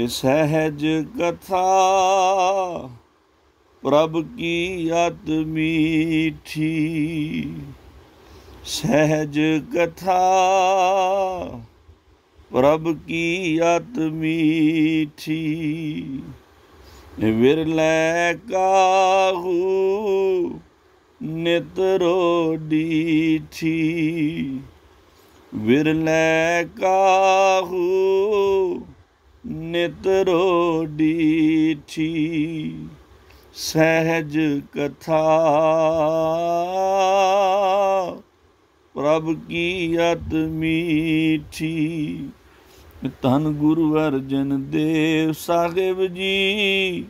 सहज कथा प्रभ की अति मीठी। सहज कथा प्रभ की अति मीठी। विरलै काहू नित रोडीठी। विरलै काहू नित रोडीठी। सहज कथा प्रभ की अति मीठी। धन गुरु अर्जन देव साहिब जी।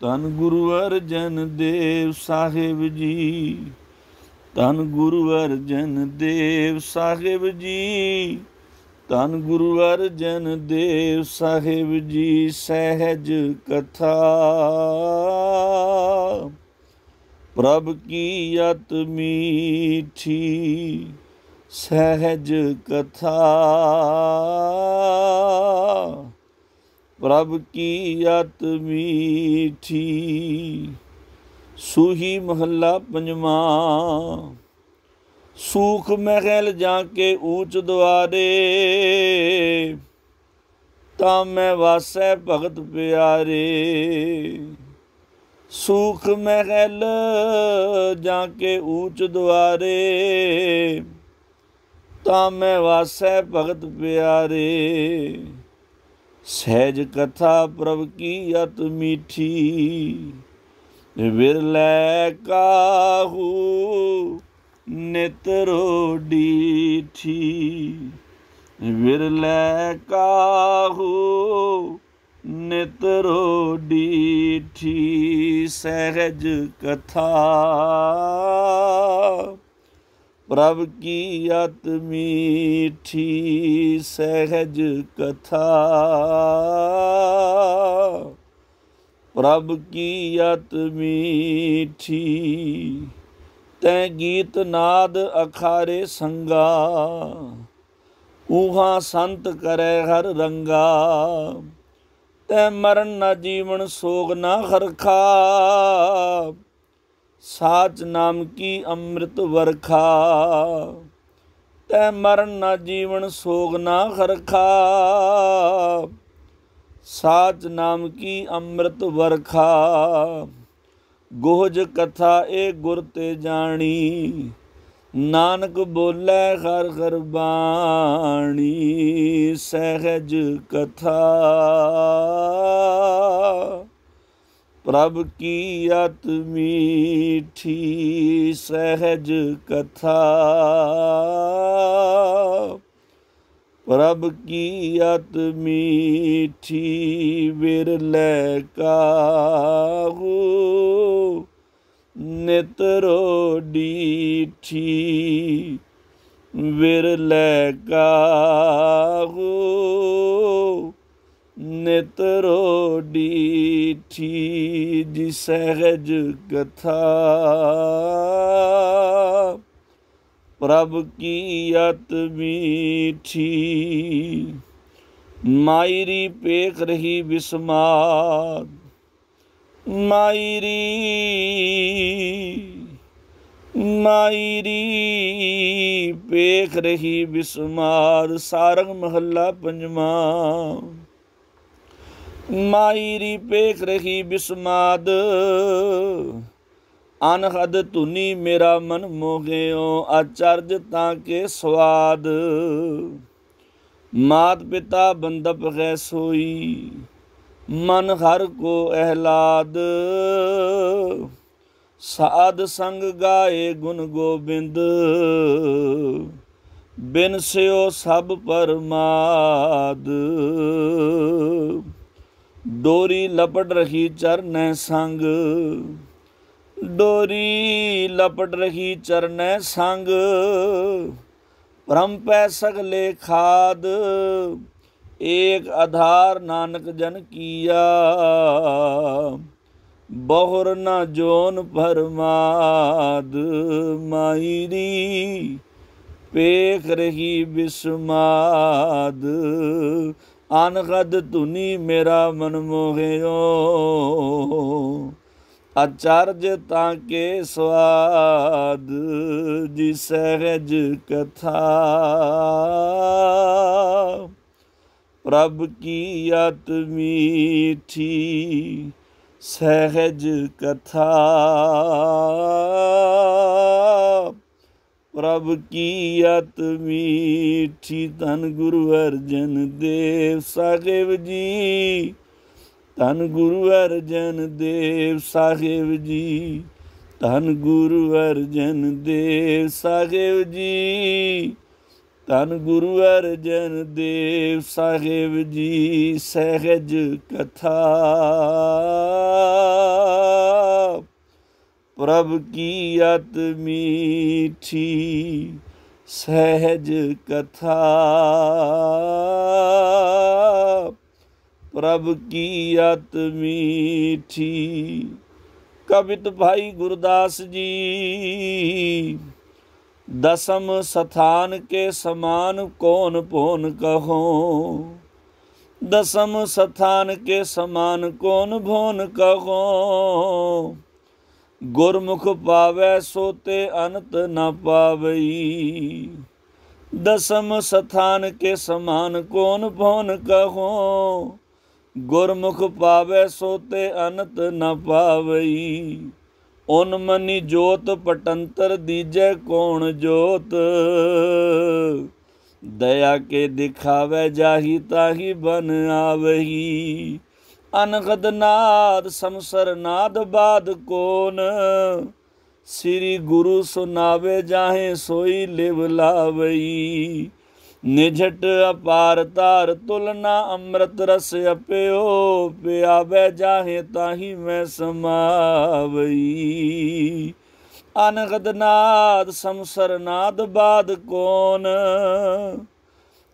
धन गुरु अर्जन देव साहिब जी। धन गुरु अर्जन देव साहिब जी। धन गुरु अर्जन देव साहिब जी। सहज कथा प्रभ की अति मीठी। सहज कथा प्रभ की अति मीठी। सूही महला पंजवा। सूख महल जाके ऊंच द्वारे। तां मैं वासै भगत प्यारे। सूख महल जाके ऊंच द्वारे। तां मैं वासै भगत प्यारे। सहज कथा प्रभ की अति मीठी। विरलै काहू नित रोडीठी। विरलै काहू नित रोडीठी। सहज कथा प्रभ की अति मीठी। सहज कथा प्रभ की अति मीठी। तै गीत नाद अखारे संगा। ऊहा संत करे हर रंगा। तै मरण न जीवन सोग न हरखा। साच नाम की अमृत वर्खा। तै मरण न जीवन सोग न हरखा। साच नाम की अमृत वर्खा। गोहज कथा ए गुर ते जानी। नानक बोले हर हर बाणी। सहज कथा प्रभ की अति मीठी। सहज कथा प्रभ की अति मीठी। विरलै काहू नित रोडीठी। विरलै काहू नित रोडीठी। जी सहज कथा प्रभ की अति मीठी। मायरी पेख रही बिस्माद। मायरी पेख रही बिस्माद। सारंग महला पंजवा। मायरी पेख रही बिस्माद। अनहद धुनी मेरा मन मोहियो। आचार्य ताके स्वाद। मात पिता बंदप है सोई। मन हर को एहलाद। साध संग गाए गुण गोबिंद। बिन स्यो सब परमाद। डोरी लपट रही चरनै संग। डोरी लपट रही चरनै संग। परम पै सगले खाद। एक आधार नानक जन किया। बहुर न जोन फरमाद। मायरी पेख रही बिस्माद। अनहद धुनी मेरा मन मोहियो, आचार्य ताके स्वाद जी सहज कथा। प्रभ की अत मीठी सहज कथा, प्रभ की अत मीठी। धन गुरु अर्जन देव साहिब जी, धन गुरु अर्जन देव साहिब जी, धन गुरु अर्जन देव साहिब जी, धन गुरु अर्जन देव साहिब जी। सहज कथा, प्रभ की अत मीठी सहज कथा, प्रभ की अत मीठी। कवित भाई गुरदास जी। दसम स्थान के समान कौन भोन कहो, दसम स्थान के समान कौन भोन कहो। गुरमुख पावै सोते अनंत न पावई, दसम स्थान के समान कौन भोन कहो। गुरमुख पावै सोते अनंत न पावई, उन मनी जोत पटंतर दीजै कौन जोत। दया के दिखावे जाही ताही बन आवही, अनहद नाद समसर नाद बाद कौन। श्री गुरु सुनावे जाहे सोई लिव लावई, निझट अपार तार तुलना अमृत रस अप्यो। प्यावे जाहे ताही मैं समावई, अनहद नाद समसर नाद बाद कौन।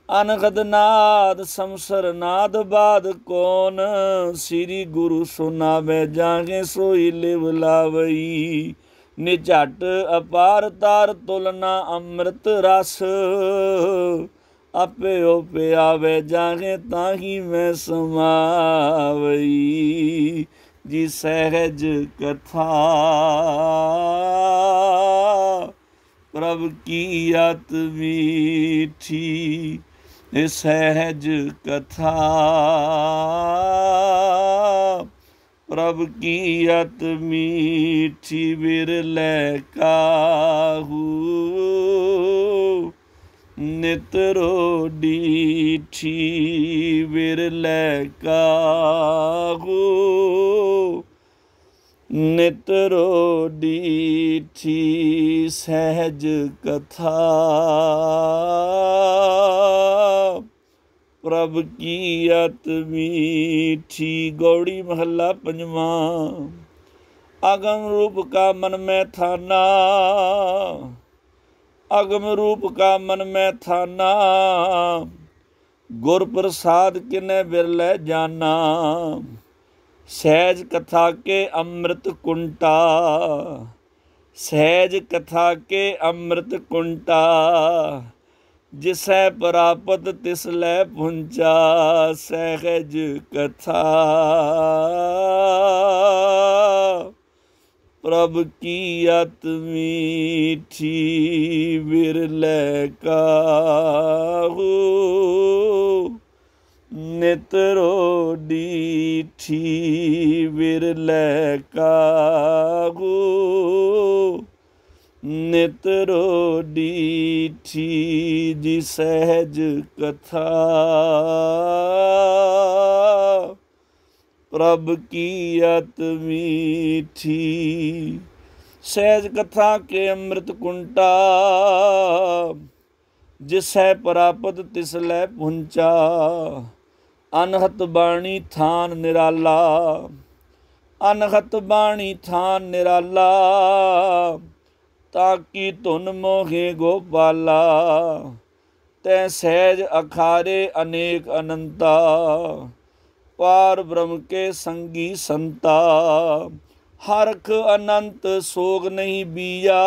अनहद नाद समसर नाद बाद कौन। श्री गुरु सुनावे जाहे सोई लिव लावई, निझट अपार तार तुलना अमृत रस। अप्यो प्यावे जागे ताही मैं समावई, जी सहज कथा। प्रभ की अत मीठी सहज कथा, प्रभ की अत मीठी। बिरलै काहू नितरो डीठी, बिरलै काहू नितरो डीठी। सहज कथा, प्रभ की अत मीठी। गौड़ी महला पंजवा। अगम रूप का मन में थाना, अगम रूप का मन में थाना। गुर प्रसाद किने बिरलै जाना, सहज कथा के अमृत कुंटा। सहज कथा के अमृत कुंटा, जिसै प्रापत तिस लै पुंचा। सहज कथा, प्रभ की अत मीठी। बिरलै काहू नितरो डीठी, बिरलै काहू नितरो डीठी। जी सहज कथा, प्रभ की अत मीठी। सहज कथा के अमृत कुंटा, जिसै प्रापत तिस लै पुंचा। अनहत बाणी थान निराला, अनहत बाणी थान निराला। ताकि धुन मोहे गोपाला, तै सहज अखारे अनेक अनंता। पार ब्रह्म के संगी संता, हरख अनंत सोग नहीं बिया।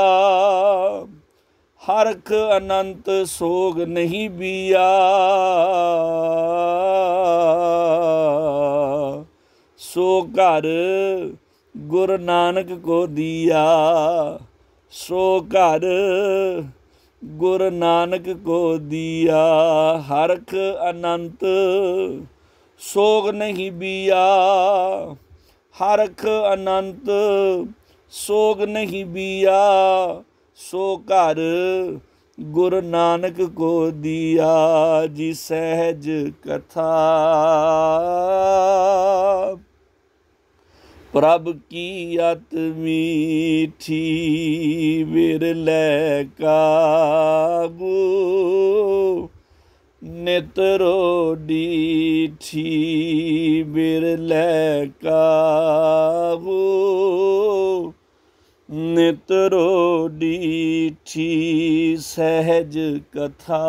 हरख अनंत सोग नहीं बिया। सो घर गुरु नानक को दिया। सो घर गुरु नानक को दिया। हरख अनंत सोग नहीं बिया। हरख अनंत सोग नहीं बिया। सो घर गुरु नानक को दिया। जी सहज कथा प्रभ की अत मीठी बिरलै कागू। नितरो डीठी बिरलै कागू। नितरो डीठी सहज कथा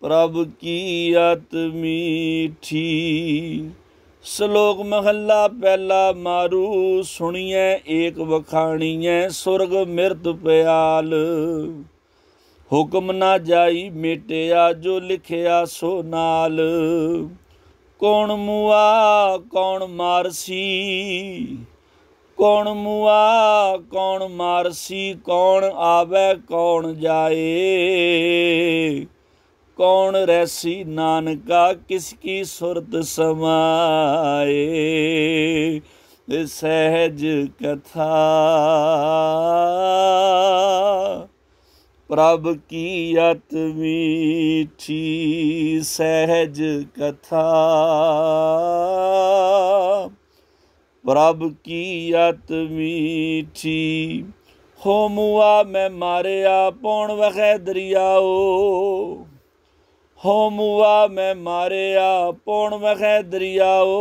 प्रभ की अत मीठी। श्लोक महला पहला मारू सुनिए एक बखाणीए सुरग मिर्त प्याल। हुक्म ना जाई मेटिया जो लिखिया सो नाल। कौन मुआ कौन मारसी कौन मुआ कौन मारसी। कौन आवे कौन जाए। कौन रैसी नानका किसकी सुरत समाए। सहज कथा प्रभ की अत मीठी। सहज कथा प्रभ की अत मीठी। हो मुआ मैं मारिया पौन वखै दरियाओ। हो मुआ मैं मारिया पौन वखै दरियाओ।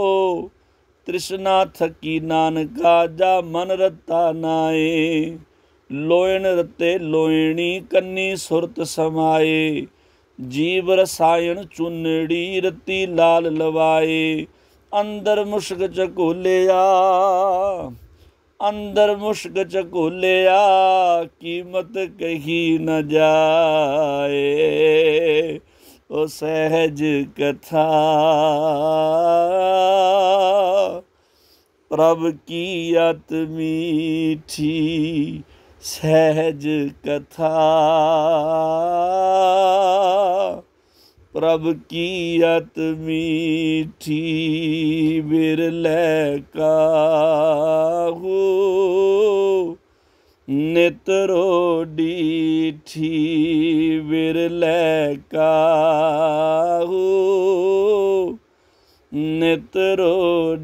तृष्णा थकी नानका जा मन रता नाए। लोयन रते लोयणी कन्नी सुरत समाए। जीव रसायन चुनड़ी रती लाल लवाए। अंदर मुश्क चकोलिया अंदर मुश्क चकोलिया। कीमत कही न जाए। ओ सहज कथा प्रभ की अत मीठी। सहज कथा प्रभ की अत मीठी। बिरलै काहू नितरो डीठी। बिरलै काहू नितरो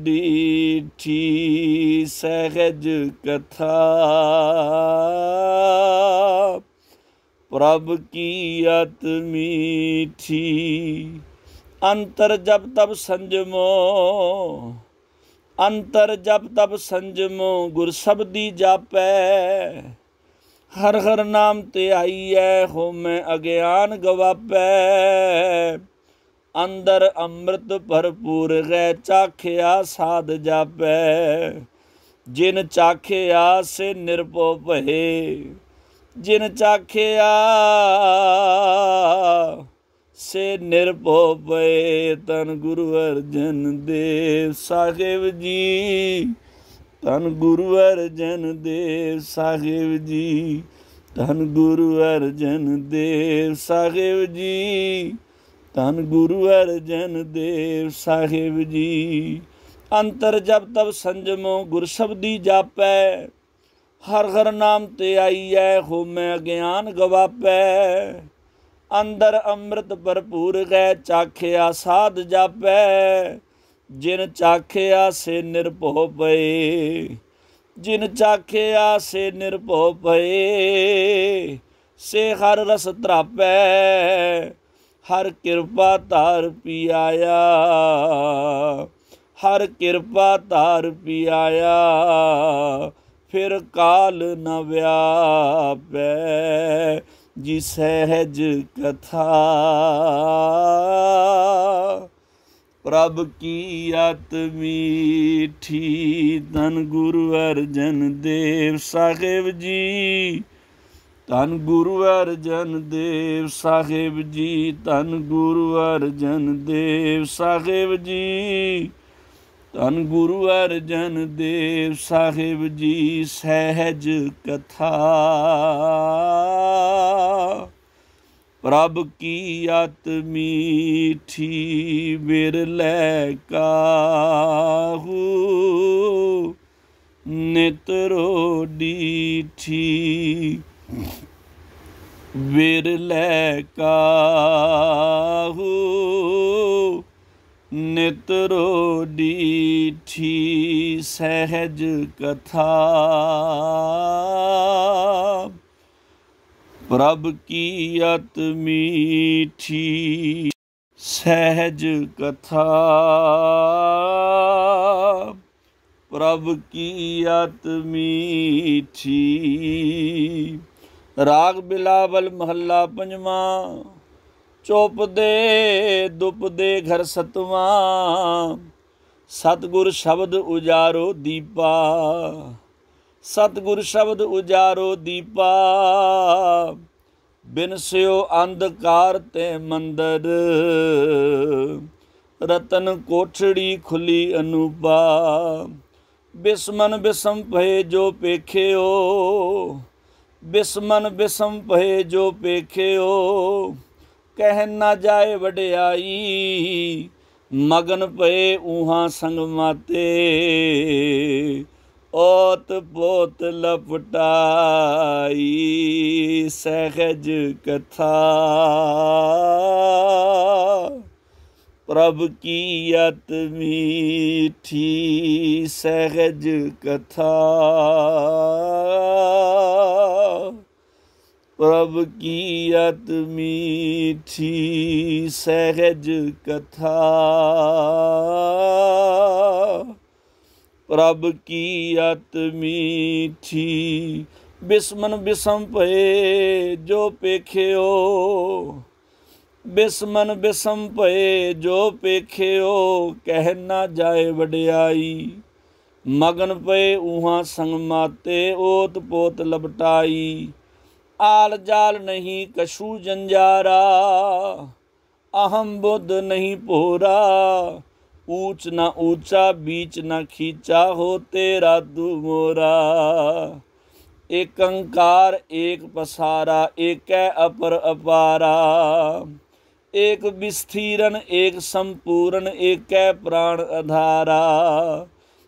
डीठी। सहज कथा प्रभ की अत मीठी। अंतर जप तप संजमो अंतर जप तप संजमो। गुर शब्दी जापै हर हर नाम ते आईयै। हो मैं अज्ञान गवापै अंदर अमृत भरपूर है। चाखिया साध जापै जिन चाखिया से निरभो भये। जिन चाखिया से निरभो भये। धन गुरु अर्जन देव साहिब जी। धन गुरु अर्जन देव साहिब जी। धन गुरु अर्जन देव साहिब जी। धन गुरु अर्जन देव साहिब जी। अंतर जप तप संजमो गुर शब्दी जापै हर हर नाम ते आईयै। हो मैं अज्ञान गवापै अंदर अमृत भरपूर है। चाखिया साध जापै जिन चाखिया से निरभो भये। जिन चाखिया से निरभो भये। से हर रस त्रापै हर कृपा तार पियाया। हर कृपा तार पियाया। फिर काल न व्यापै। जी सहज कथा प्रभ की अत मीठी। धन गुरु अर्जन देव साहिब जी, धन गुरु अर्जन देव साहिब जी, धन गुरु अर्जन देव साहिब जी, धन गुरु अर्जन देव साहिब जी। सहज कथा प्रभ की अत मीठी। बिरलै काहू नित रोडीठी। बिरलै काहू नित रोडीठी। सहज कथा प्रभ की अत मीठी। सहज कथा प्रभ की अत मीठी। राग बिलावल महला पंजवा। चुप दे दुप दे घर सतवां, सतगुर शब्द उजारो दीपा। सतगुर शब्द उजारो दीपा, बिनस्यो अंधकार ते मंदर। रतन कोठड़ी खुली अनूपा, बिस्मन बिसम भये जो पेख्यो। बिस्मन बिसम भये जो पेख्यो, कह ना जाए वड्याई। मगन पए ऊहां संग माते, ओत पोत लपटाई। सहज कथा प्रभ की अत मीठी। सहज कथा प्रभ की अत मीठी। सहज कथा प्रभ की अत मीठी। बिस्मन बिसम भये जो पेख्यो। बिस्मन बिसम भये जो पेख्यो, कह ना जाए वड्याई। मगन पए ऊहां संग माते, ओत पोत लपटाई। आल जाल नहीं कछु जंजारा, अहम बुद्ध नहीं पोरा। ऊंच न ऊंचा बीच न खींचा, हो तेरा तू मोरा। एक अंकार एक पसारा, एक अपर अपारा। एक विस्थिरन एक संपूर्ण, एक प्राण आधारा।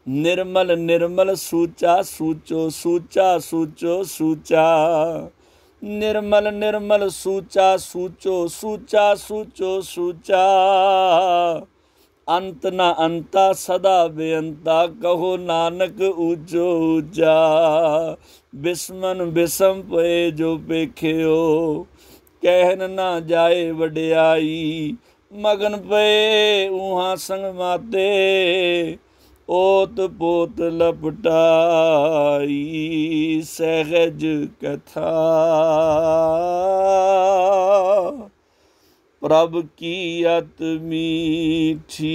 निर्मल निर्मल सूचा सूचो, सूचा सूचो सूचा। निर्मल निर्मल सूचा सूचो, सूचा सूचो सूचा। अंत न अंता सदा बेअंता, कहो नानक ऊंचो ऊंचा। बिस्मन बिसम पए जो पेख्यो, कहन ना जाए वड्याई। मगन पए ऊहां संग माते, ओत पोत लपटाई। सहज कथा प्रभ की अत मीठी।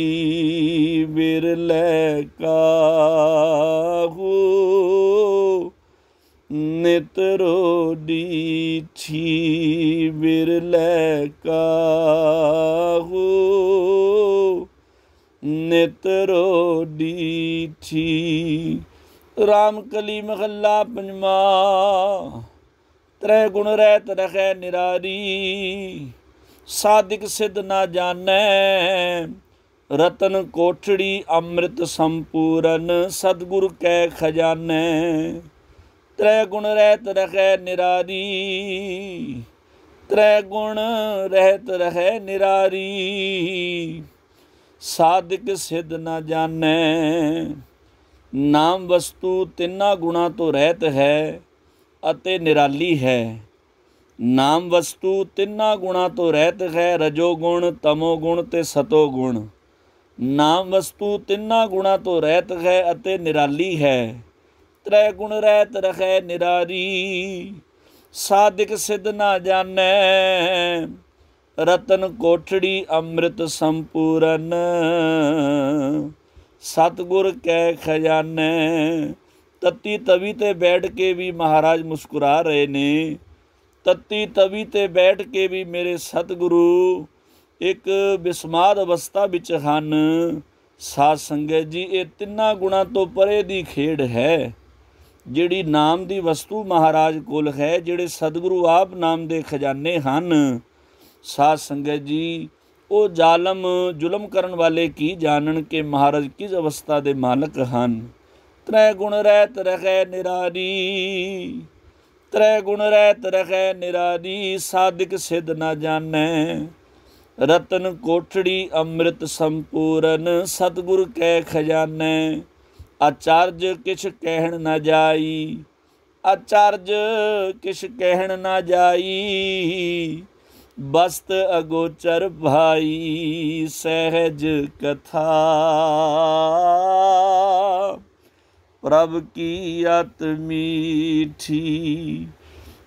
बिरलै काहू नित रोडीठी। बिरलै काहू नित रोडीठी। रामकली महला पंजवा। त्रै गुण रहत रखै निरारी, साधिक सिद्ध ना जानै। रतन कोठड़ी अमृत संपूरन, सतगुर कै खजानै। त्रै गुण रहत रखै निरारी, त्रै गुण रहत रखै निरारी। साधिक सिद्ध न जानै। नाम वस्तु तिन्ना गुणा तो रहत है ਅਤੇ निराली है। नाम वस्तु तिन्ना गुणा तो रहत है, रजोगुण तमोगुण ते सतोगुण। नाम वस्तु तिन्ना गुणा तो रहत है ਅਤੇ निराली है। त्रै गुण रहत रखै निरारी, साधिक सिद्ध ना जानै। रतन कोठड़ी अमृत संपूरन, सतगुर कै खजाने। तत्ती तवी ते बैठ के भी महाराज मुस्कुरा रहे ने। तत्ती तवी ते बैठ के भी मेरे सतगुरु एक बिस्माद अवस्था विच हन। साध संगत जी, ये तिन्ना गुणा तो परे दी खेड़ है। जिहड़ी नाम दी वस्तु महाराज कोल है, जिहड़े सतगुरु आप नाम दे खजाने हन। साध संगत जी, वो जालम जुलम करन वाले की जानन के महाराज किस अवस्था दे मालक हन। त्रै गुण रहत रखै निरारी, त्रै गुण रहत रखै निरारी, साधिक सिद्ध न जानै। रतन कोठड़ी अमृत संपूरन, सतगुर कै खजानै। आचार्य किछ कहण न जाई, आचार्य किछ कहण न जाई, बस्त अगोचर भाई सहज कथा। प्रभ की अत मीठी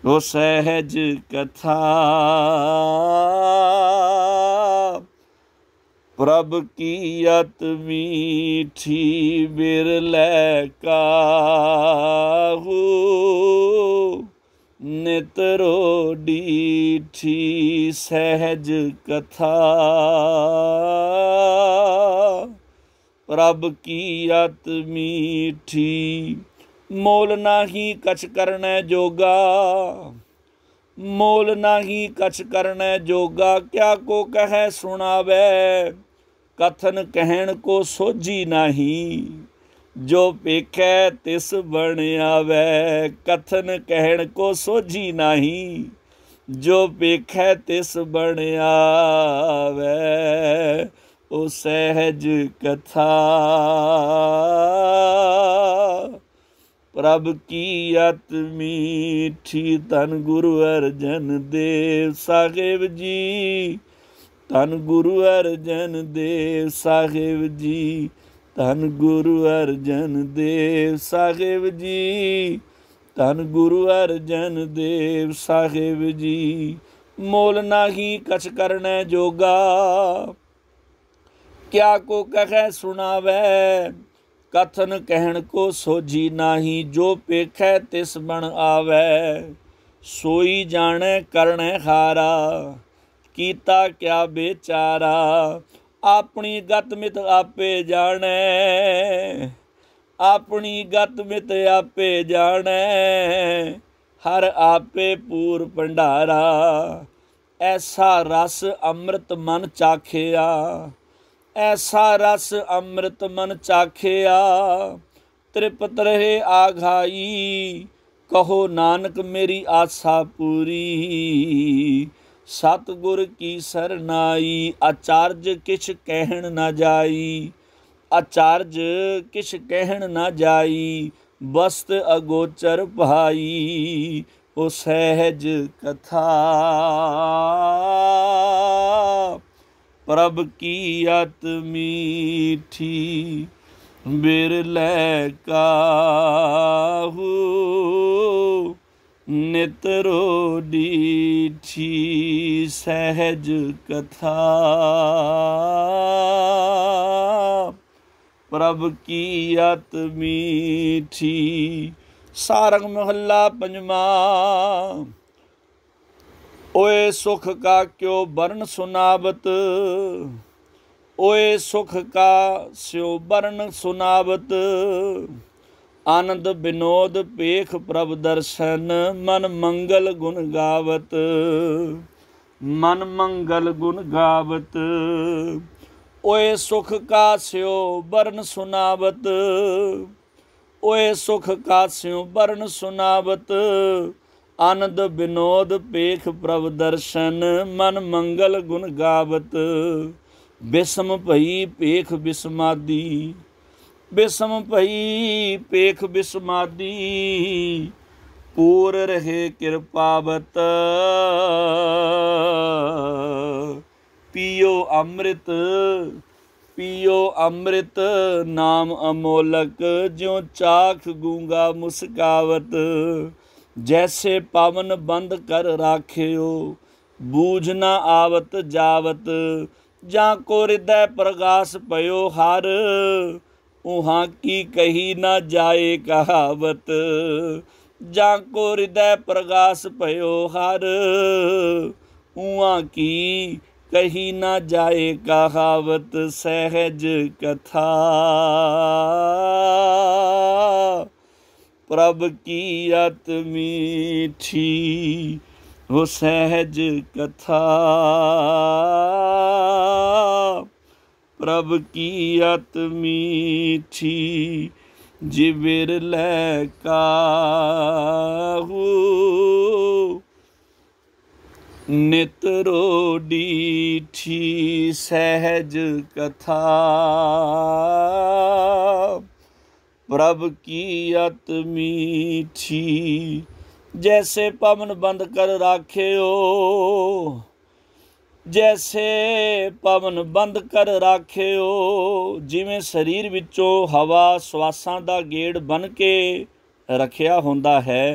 वो सहज कथा। प्रभ की अत मीठी बिरलै काहू, नितरो डीठी सहज कथा। प्रभ की अत मीठी मोल नाही कछ करनै जोगा, मोल नाही कछ करनै जोगा। क्या को कह सुनावै, कथन कहण को सोझी नाही। जो पेखै तिस बण आवै, कथन कहण को सोझी नाही। जो पेखै तिस बण आवै, ओ सहज कथा। प्रभ की अत मीठी, धन गुरु अर्जन देव साहिब जी। धन गुरु अर्जन देव साहिब जी, धन गुरु अर्जन देव साहिब जी, धन गुरु अर्जन देव साहिब जी। मोल नाही कछ करनै जोगा, क्या को कह सुनावै, कथन कहण को सोझी नाही। जो पेखै तिस बण आवै, सोई जाणै करणे हारा। कीता क्या बेचारा, अपनी गत मित आपे जाणै। अपनी गत मित आपे जाणै, हर आपे पूर भंडारा। ऐसा रस अमृत मन चाखिया, ऐसा रस अमृत मन चाखिया। तृप्त रहे आघाई, कहो नानक मेरी आशा पूरी। सतगुर की सरनाई, आचार्य किछ कहण न जाई। आचार्य किछ कहण न जाई, बस्त अगोचर भाई ओ सहज कथा। प्रभ की अत मीठी बिरलै काहू, नितरो डीठी सहज कथा। प्रभ की अत मीठी। सारंग महला पंजवा। ओए सुख का क्यों बरन सुनावत, ओए सुख का स्यो बरन सुनावत। आनंद विनोद पेख प्रभ दर्शन, मन मंगल गुण गावत। मन मंगल गुण गावत। ओए सुख का स्यो बरन सुनावत, ओए सुख का स्यो बरन सुनावत। आनंद विनोद पेख प्रभ दर्शन, मन मंगल गुण गावत। बिसम भई पेख बिसमादी, बिसम भई पेख बिसमादी। पूर रहे कृपावत, पियो अमृत, पियो अमृत। नाम अमोलक, ज्यों चाख गूंगा मुस्कावत। जैसे पावन बंद कर राखियो, बूझ न आवत जावत, जाको हृदय प्रगास पयो हर, उहाँ की कही न जाए कहावत। जाको हृदय प्रगास पयो हर, उहाँ की कही न जाए कहावत। सहज कथा प्रभ की अति मीठी, हो सहज कथा प्रभ की अति मीठी, जिबिर लै काहू नित रोडीठी। सहज कथा प्रभ की अति मीठी, जैसे पवन बंद कर राखे हो, जैसे पवन बंद कर राखे हो। जिवें शरीर विचों हवा ਸਵਾਸਾਂ ਦਾ ਗੇੜ बन के रखिया हुंदा है,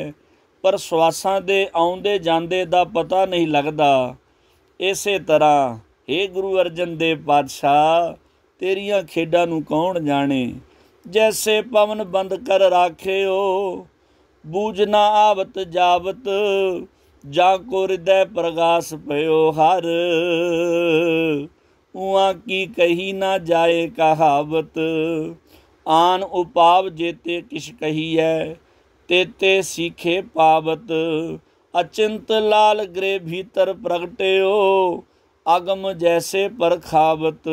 पर ਸਵਾਸਾਂ ਦੇ ਆਉਂਦੇ ਜਾਂਦੇ ਦਾ ਪਤਾ नहीं लगदा। ਇਸੇ ਤਰ੍ਹਾਂ हे गुरु अर्जन देव पातशाह, तेरियां खेडां नूं कौन जाने। जैसे पवन बंद कर राखे हो, बूझ ना आवत जावत, जाको हृदय प्रगास पयो हर, उहाँ की कही ना जाए कहावत। आन उपाव जेते किश कहीए, तेते सीखे पावत। अचिंत लाल गृह भीतर प्रगट्यो, आगम जैसे परखावत।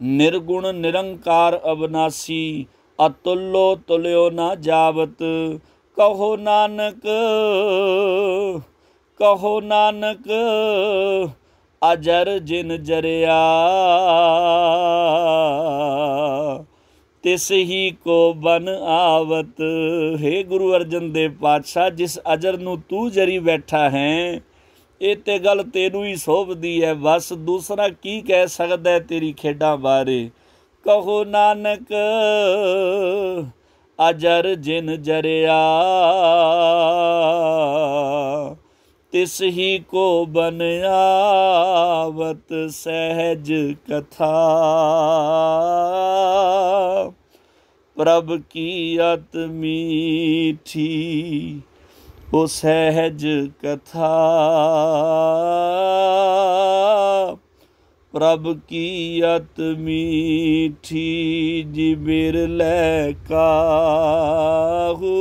निर्गुण निरंकार अविनाशी, अतुल्यो तुल्यो ना जावत। कहो नानक, कहो नानक, अजर जिन जरिया, तिस ही को बन आवत। हे गुरु अर्जन देव पातशाह, जिस अजर नूं तू जरी बैठा है, ਇਹ ਤੇ ਗੱਲ ਤੈਨੂੰ ਹੀ ਸੋਭਦੀ ਹੈ। ਬਸ ਦੂਸਰਾ ਕੀ ਕਹਿ ਸਕਦਾ ਤੇਰੀ ਖੇਡਾਂ ਬਾਰੇ। ਕਹੋ ਨਾਨਕ ਅਜਰ ਜਿਨ ਜਰਿਆ, ਤਿਸ ਹੀ ਕੋ ਬਨਿਆਵਤ। ਸਹਿਜ ਕਥਾ प्रभ की अति मीठी, ओ सहज कथा प्रभ की अति मीठी। जिबिर लै काहू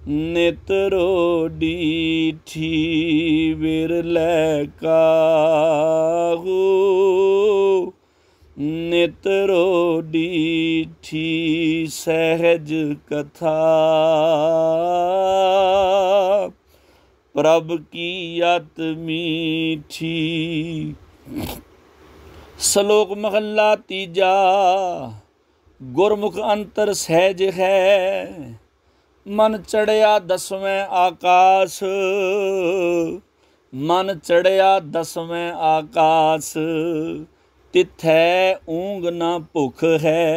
नित रोडीठी, बिरलै काहू नित रोडीठी। सहज कथा प्रभ की अति मीठी। श्लोक महला तीजा। गुरमुख अंतर सहज है, मन चढ़िया दसवें आकाश। मन चढ़िया दसवें आकाश, तिथै ऊँग न भुख है।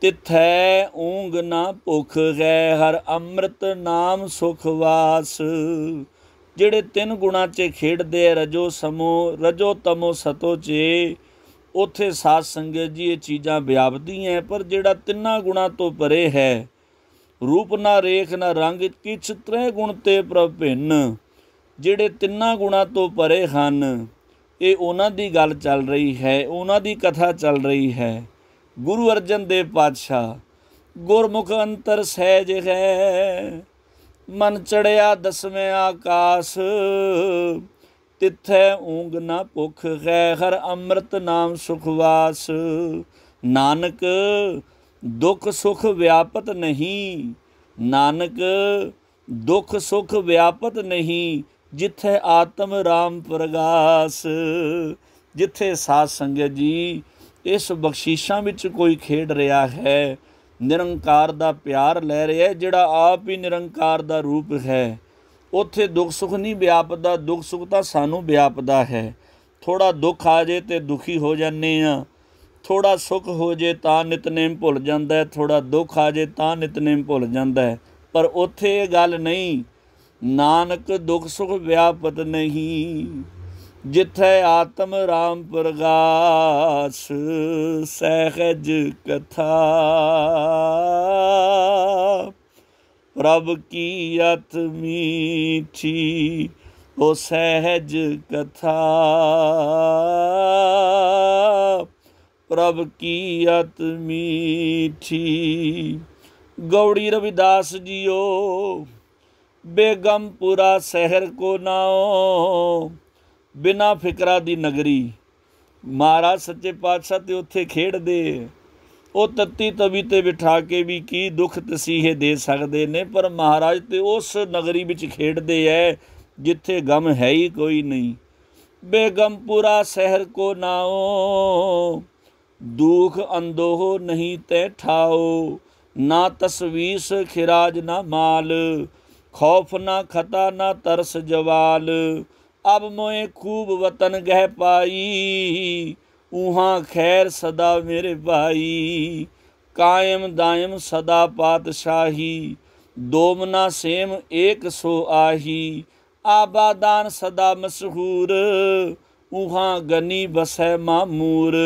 तिथै ऊँग न भुख है, हर अमृत नाम सुखवास। ਜਿਹੜੇ ਤਿੰਨ ਗੁਣਾਂ 'ਚ ਖੇਡਦੇ ਆ, ਰਜੋ ਸਮੋ ਰਜੋ ਤਮੋ ਸਤੋ 'ਚ, ਉੱਥੇ ਸਾਧ ਸੰਗਤ ਜੀ ਇਹ ਚੀਜ਼ਾਂ ਵਿਆਪਦੀਆਂ। ਪਰ ਜਿਹੜਾ ਤਿੰਨਾਂ ਗੁਣਾਂ ਤੋਂ ਪਰੇ ਹੈ, ਰੂਪ ਨਾ ਰੇਖ ਨਾ ਰੰਗ ਕਿਛ ਤ੍ਰੈ ਗੁਣ ਤੇ ਪ੍ਰਭ ਭਿੰਨ, ਜਿਹੜੇ ਤਿੰਨਾਂ ਗੁਣਾਂ ਤੋਂ ਪਰੇ ਹਨ, ਇਹ ਉਹਨਾਂ ਦੀ ਗੱਲ ਚੱਲ ਰਹੀ ਹੈ, ਉਹਨਾਂ ਦੀ ਕਥਾ ਚੱਲ ਰਹੀ ਹੈ। ਗੁਰੂ ਅਰਜਨ ਦੇਵ ਪਾਤਸ਼ਾਹ। ਗੁਰਮੁਖ ਅੰਤਰ ਸਹਿਜ ਹੈ, मन चढ़िया दसवें आकाश। तिथै ऊँग न भुख है, हर अमृत नाम सुखवास। नानक दुख सुख व्यापत नहीं, नानक दुख सुख व्यापत नहीं, जिथे आत्म राम प्रगास। जिथे साध संगत जी इस बख्शीशां विच कोई खेड रहा है, निरंकार दा प्यार लै रहा है, जिहड़ा आप ही निरंकार दा रूप है, उत्थे दुख सुख नहीं व्यापदा। दुख सुख तां सानू व्यापदा है। थोड़ा दुख आ जाए तो दुखी हो जाने आ, थोड़ा सुख हो जाए तां नितनेम भुल जाता है, थोड़ा दुख आ जाए तां नितनेम भुल जाता है। पर उत्थे ये गल नहीं, नानक दुख सुख व्यापत नहीं। जिथै आत्म राम प्रगास सहज कथा। प्रभ की अत मीठी ओ सहज कथा। प्रभ की अत मीठी। गौड़ी रविदास जियो बेगमपुरा शहर को नाओ बिना फिकरा दी नगरी। महाराज सच्चे पातशाह ते उत्थे खेडदे ਉਹ ਤੱਤੀ ਤਵੀ ਤੇ ਬਿਠਾ ਕੇ ਵੀ ਕੀ ਦੁੱਖ ਤਸੀਹੇ ਦੇ ਸਕਦੇ ਨੇ, ਪਰ ਮਹਾਰਾਜ ਤੇ ਉਸ ਨਗਰੀ ਵਿੱਚ ਖੇਡਦੇ ਹੈ ਜਿੱਥੇ ਗਮ ਹੈ ਹੀ ਕੋਈ ਨਹੀਂ। ਬੇਗਮਪੁਰਾ ਸ਼ਹਿਰ ਕੋ ਨਾਓ दुख अंदोह नहीं तै ठाओ। ना तसवीस खिराज ना माल खौफ ना खता ना तरस जवाल। अब मोए खूब वतन गह पाई ऊहाँ खैर सदा मेरे भाई। कायम दायम सदा पातशाही दोमना सेम एक सो आही। आबादान सदा मशहूर ऊहाँ गनी बसै मामूर।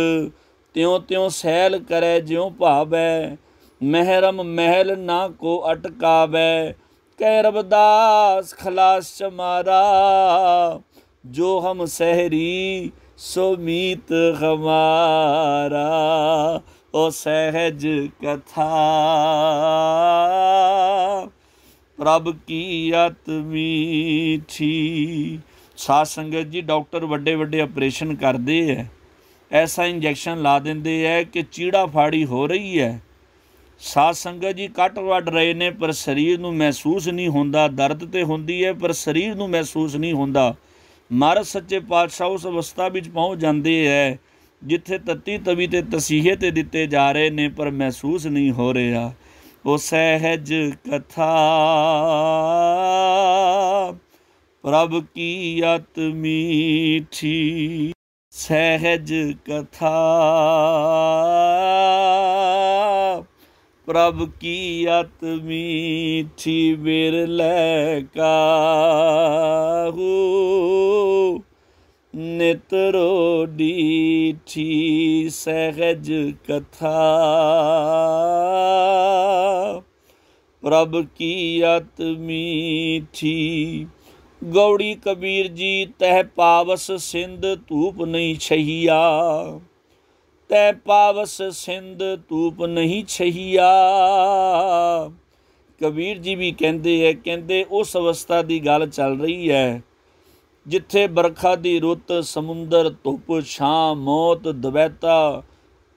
त्यों त्यों सैल करे ज्यों भावै महरम महल ना को अटकावै। कह रविदास खलास चमारा जो हम सहरी सो मीत हमारा। ओ सहज कथा प्रभ की अत मीठी। साध संगत जी डॉक्टर वड्डे वड्डे ऑपरेशन करते है, ऐसा इंजैक्शन ला देंगे है कि चीड़ा फाड़ी हो रही है। साध संगत जी कट वढ़ रहे ने पर शरीर नूं महसूस नहीं होंदा। दर्द तो होंदी है पर शरीर नूं महसूस नहीं होंदा। महाराज सच्चे पातशाह उस अवस्था विच पहुँच जाते हैं जिथे तत्ती तवी ते तसीहे ते दिते जा रहे ने पर महसूस नहीं हो रहा। वो सहज कथा प्रभ की अत मीठी। सहज कथा प्रभ की अत मीठी। बिरलै काहू नितरो डीठी। सहज कथा प्रभ की अत मीठी। गौड़ी कबीर जी तह पावस सिंध धूप नहीं छहिया। तह पावस सिंध धूप नहीं छहिया। कबीर जी भी कहते हैं, कहते उस अवस्था की गल चल रही है जिथे बरखा की रुत समुंदर धुप छां मौत दवैता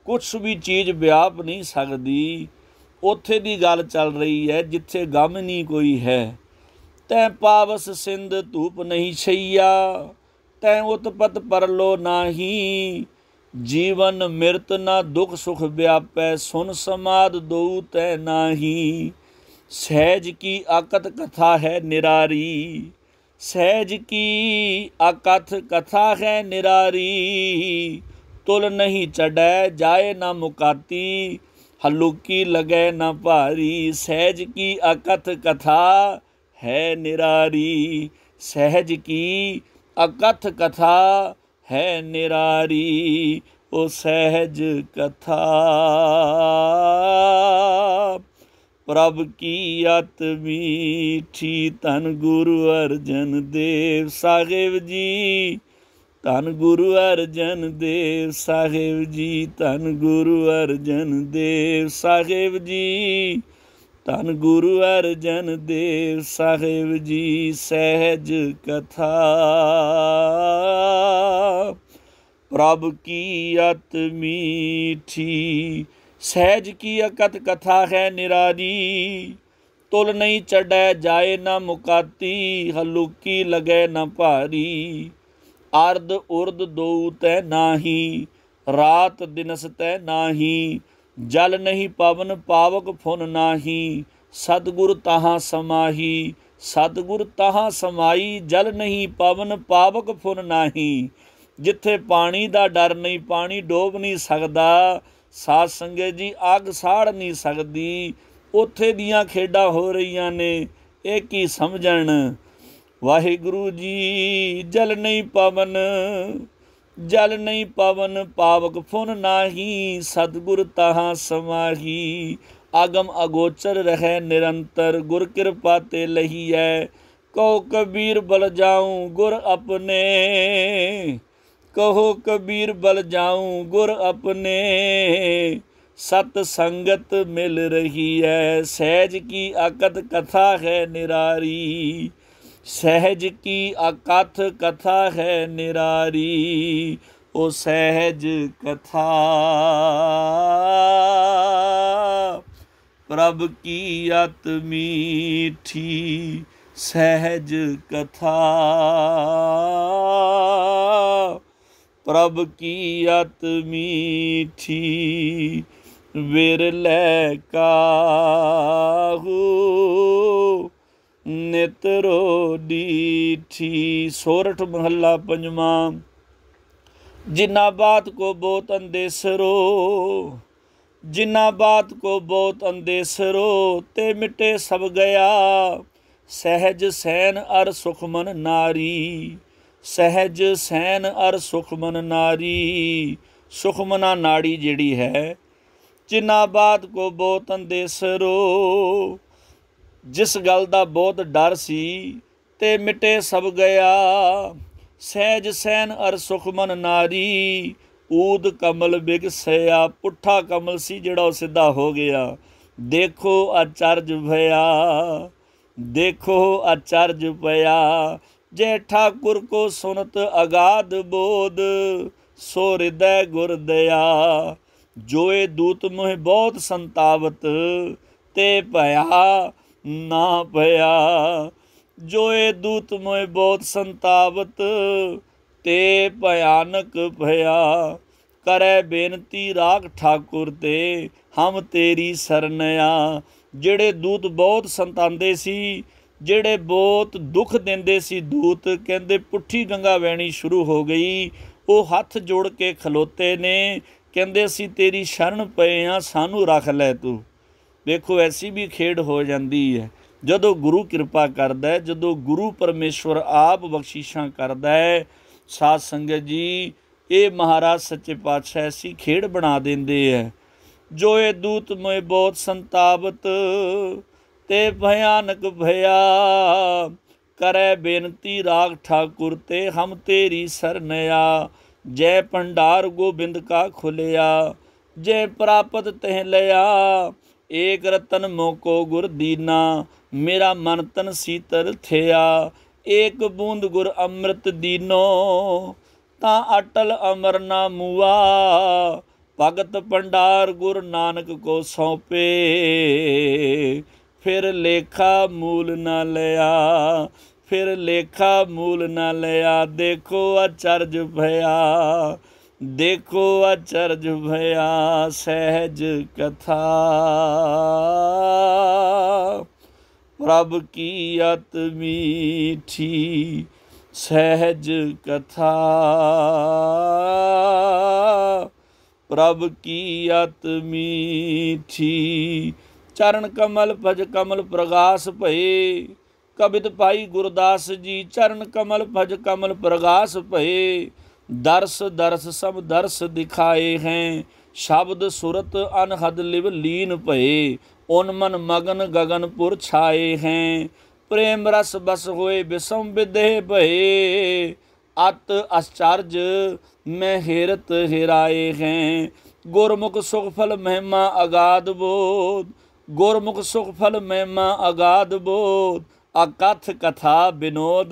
कुछ भी चीज़ व्याप नहीं सकती। उत्थे की गल चल रही है जिथे गम नहीं कोई है। तै पावस सिंध धूप नहीं छइया। तै उत्पत परलो नाही। जीवन मृत ना दुख सुख व्यापै सुन समाद दो तै नाही। सहज की आकत कथा है निरारी। सहज की आकथ कथा है निरारी। तुल नहीं चढ़ै जाए ना मुकाती हलुकी लगे ना भारी। सहज की आकथ कथा है निरारी। सहज की अकथ कथा है निरारी। ओ सहज कथा प्रभ की अत मीठी। धन गुरु अर्जन देव साहिब जी। धन गुरु अर्जन देव साहिब जी। धन गुरु अर्जन देव साहिब जी। धन गुरु अर्जन देव साहिब जी। सहज कथा प्रभ की अत मीठी। सहज की अकत कथा है निरारी। तुल नहीं चढ़ै जाए ना मुकाती हलुकी लगे ना भारी। अर्ध उर्द दो तै नाही रात दिनस तै नाही। जल नहीं पवन पावक फुन नाही। सतगुर तहाँ समाही। सतगुर तहाँ समाई जल नहीं पवन पावक फुन नाही। जिथे पानी का डर नहीं पानी डोब नहीं सकता। साध संगत जी अग साड़ नहीं सकती। उत्थे दियां खेडां हो रही ने। एक ही समझण वाहिगुरु जी जल नहीं पवन, जल नहीं पवन पावक फुन नाही, सतगुर तहाँ समाही। आगम अगोचर रह निरंतर, गुर कृपा ते लही है। कहो कबीर बल जाऊं गुर अपने, कहो कबीर बल जाऊं गुर अपने, सत संगत मिल रही है। सहज की अकथ कथा है निरारी, सहज की अकथ कथा है निरारी। ओ सहज कथा प्रभ की अत मीठी, सहज कथा प्रभ की अत मीठी। विरलै काहू नितरो डीठी। सोरठ महला पंजवा। जिन्ना बात को बहुत अंदेसरो, जिन्ना बात को बहुत अंदेसरो, ते मिटे सब गया। सहज सैन अर सुखमन नारी, सहज सैन अर सुखमन नारी। सुखमना नाड़ी जिहड़ी है। जिन्ना बात को बहुत अंदेसरो, जिस गल दा बहुत डर सी, ते मिटे सब गया। सहज सैन अर सुखमन नारी, ऊद कमल बिगसया। पुट्ठा कमल सी जिहड़ा वो सीधा हो गया। देखो अचरज भया, देखो अचरज पया। जय ठाकुर को सुनत अगाध बोध, सो हृदय गुर दया। जोए दूत मोह बहुत संतावत, ते भया ना भया। जोए दूत मोह बहुत संतावत, ते भयानक भया। करै बेनती राख ठाकुर ते, हम तेरी सरनया। ਜਿਹੜੇ ਦੂਤ ਬਹੁਤ ਸੰਤਾਂਦੇ ਸੀ, ਜਿਹੜੇ ਬਹੁਤ ਦੁੱਖ ਦਿੰਦੇ ਸੀ ਦੂਤ, ਕਹਿੰਦੇ ਪੁੱਠੀ ਗੰਗਾ ਵਹਿਣੀ ਸ਼ੁਰੂ ਹੋ ਗਈ। ਉਹ ਹੱਥ ਜੋੜ ਕੇ ਖਲੋਤੇ ਨੇ, ਕਹਿੰਦੇ ਅਸੀਂ ਤੇਰੀ ਸ਼ਰਨ ਪਏ ਹਾਂ, ਸਾਨੂੰ ਰੱਖ ਲੈ ਤੂੰ। ਵੇਖੋ ਐਸੀ ਵੀ ਖੇਡ ਹੋ ਜਾਂਦੀ ਹੈ ਜਦੋਂ ਗੁਰੂ ਕਿਰਪਾ ਕਰਦਾ ਹੈ, ਜਦੋਂ ਗੁਰੂ ਪਰਮੇਸ਼ਵਰ ਆਪ ਬਖਸ਼ਿਸ਼ਾਂ ਕਰਦਾ ਹੈ। ਸਾਧ ਸੰਗਤ ਜੀ, ਇਹ ਮਹਾਰਾਜ ਸੱਚੇ ਪਾਤਸ਼ਾਹ ਐਸੀ ਖੇਡ ਬਣਾ ਦਿੰਦੇ ਹੈ। जोए दूत मोह बहुत संतावत, ते भयानक भया। करै बेनती राग ठाकुर ते, हम तेरी सरनया। जय भंडार गोबिंद का खुलिया, जय प्रापत तह लया। एक रतन मोको गुर दीना, मेरा मन तन शीतल थिया। एक बूंद गुर अमृत दीनो, ता अटल अमर ना मुआ। भगत भंडार गुर नानक को सौंपे, फिर लेखा मूल न लिया, फिर लेखा मूल न लिया। देखो अचरज भया, देखो अचरज भया। सहज कथा प्रभ की अत मीठी, सहज कथा प्रभ की अत मीठी। चरण कमल भज कमल प्रगास भये, कबित भाई गुरदास जी। चरण कमल भज कमल प्रगास भये, दर्श दर्श सब दर्श दिखाए हैं। शब्द सुरत अनहद लिव लीन भये, उन मन मगन गगनपुर छाए हैं। प्रेम रस बस होए विषम विदेह भये, अत आश्चर्य में हेरत हेराए हैं। गुरमुख सुख फल महिमा अगाध बोध, गुरमुख सुख फल महिमा अगाध बोध। अकथ कथा विनोद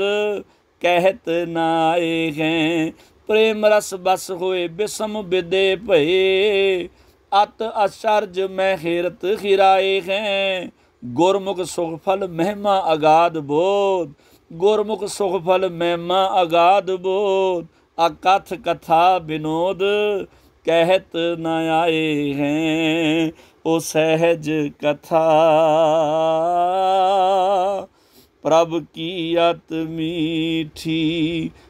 कहत नाए हैं। प्रेम रस बस होए विषम विदे भये, अत आश्चर्य में हेरत हिराए हैं। गुरमुख सुख फल महिमा अगाध बोध, गुरमुख सुख फल महिमा अगाध बोध। अकथ कथा विनोद कहत न आए हैं। ओ सहज कथा प्रभ की अत मीठी।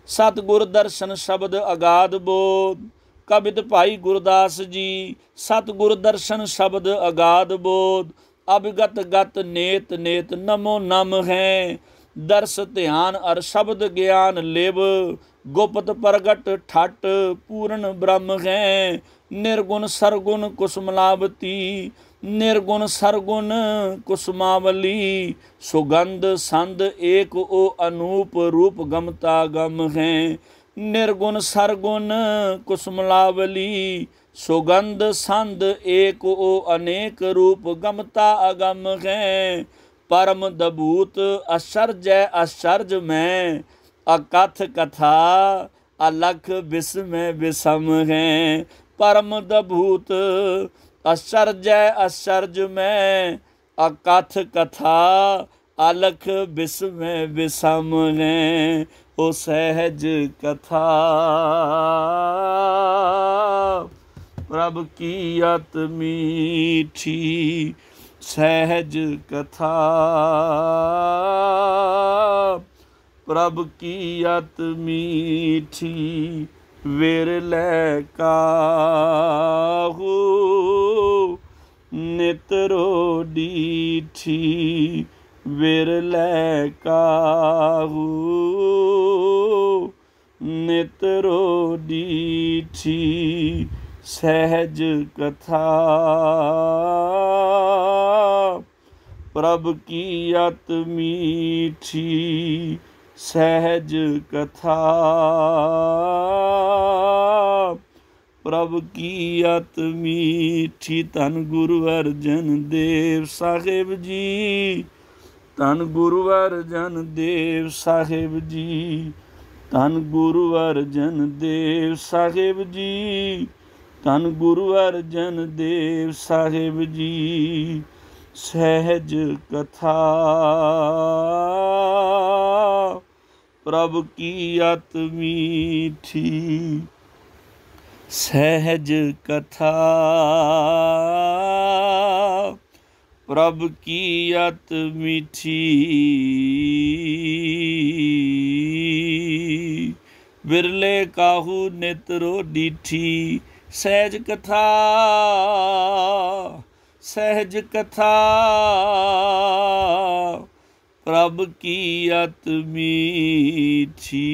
सतगुर दर्शन शब्द अगाध बोध, कबित भाई गुरदास जी। सतगुर दर्शन शब्द अगाध बोध, अभिगत गत नेत नेत नमो नम है। दर्श ध्यान अर शब्द ज्ञान लिव, गुप्त प्रगट ठट पूर्ण ब्रह्म है। निर्गुण सरगुण कुसुमलावती, निर्गुण सरगुण कुसुमावली, सुगंध संद एक ओ अनूप रूप गमता गम है। निर्गुण सरगुण कुसुमलावली, सुगंध संद एक ओ अनेक रूप गमता अगम है। परम दभूत आश्चर्य आश्चर्य में, अकथ कथा अलख विस्मय विषम है। परम दभूत आश्चर्य आश्चर्य में, अकथ कथा अलख विस्मय विषम है। ओ सहज कथा प्रभु की अति मीठी, सहज कथा प्रभु की अति मीठी, विरले काहू नितरो डीठी। विरले काहू नितरो डीठी, सहज कथा प्रभु की अति मीठी, सहज कथा प्रभु की अति मीठी। धन गुरु अर्जन देव साहिब जी, धन गुरु अर्जन देव साहिब जी, धन गुरु अर्जन देव साहिब जी, धन गुरु अर्जन देव साहिब जी। सहज कथा प्रभु की अति मीठी, सहज कथा प्रभु की अति मीठी। बिरले काहू नितरो डीठी, सहज कथा सहज कथा प्रभु की अति मीठी।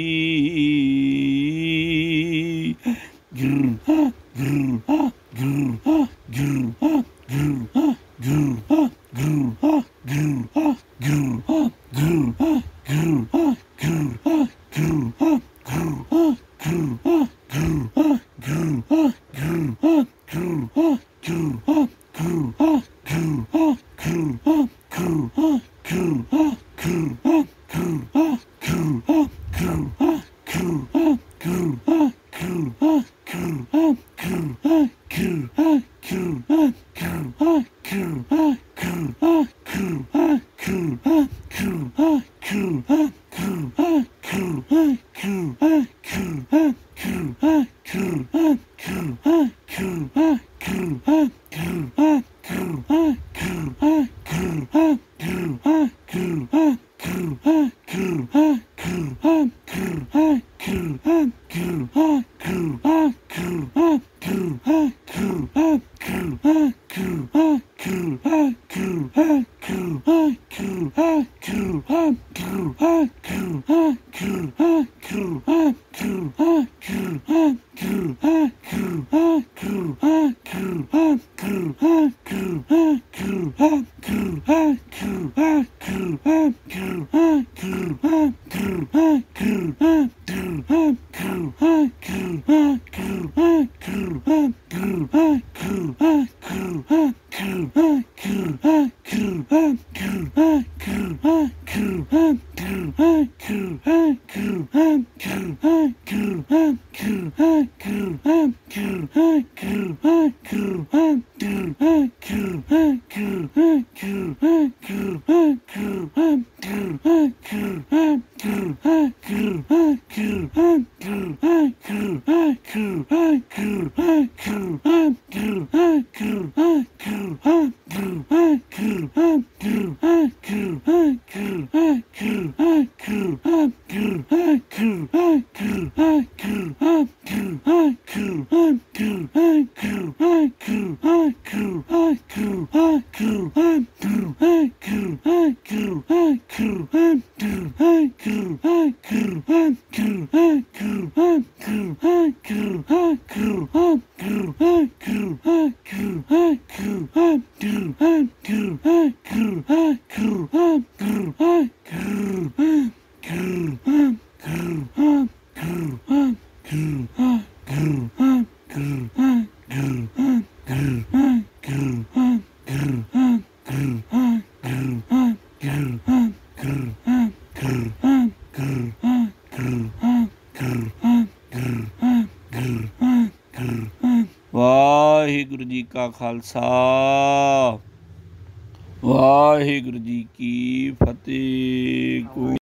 वाहिगुरु जी का खालसा वाहिगुरु जी की फतेह।